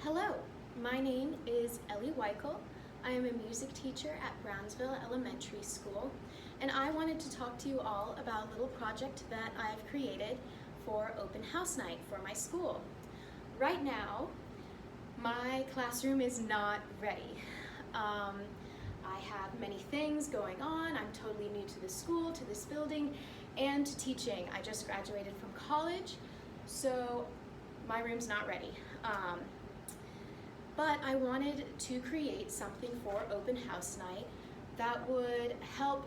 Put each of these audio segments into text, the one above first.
Hello, my name is Ellie Weichel. I am a music teacher at Brownsville Elementary School, and I wanted to talk to you all about a little project that I've created for open house night for my school. Right now, my classroom is not ready. I have many things going on. I'm totally new to the school, to this building, and to teaching. I just graduated from college, so my room's not ready. But I wanted to create something for open house night that would help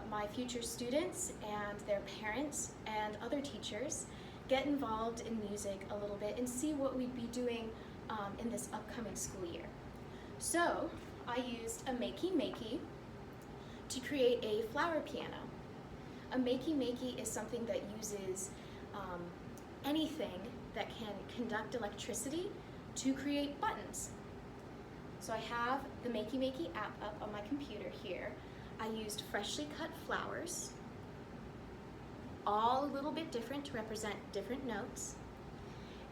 my future students and their parents and other teachers get involved in music a little bit and see what we'd be doing in this upcoming school year. So I used a MakeyMakey to create a flower piano. A MakeyMakey is something that uses anything that can conduct electricity to create buttons. So I have the MakeyMakey app up on my computer here. I used freshly cut flowers, all a little bit different to represent different notes.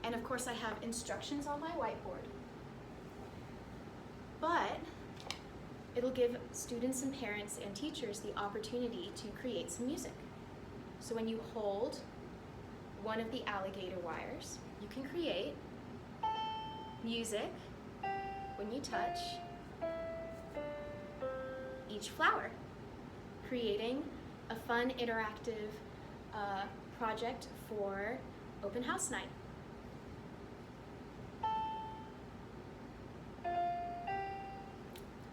And of course I have instructions on my whiteboard. But it'll give students and parents and teachers the opportunity to create some music. So when you hold one of the alligator wires, you can create music when you touch each flower, creating a fun interactive project for open house night.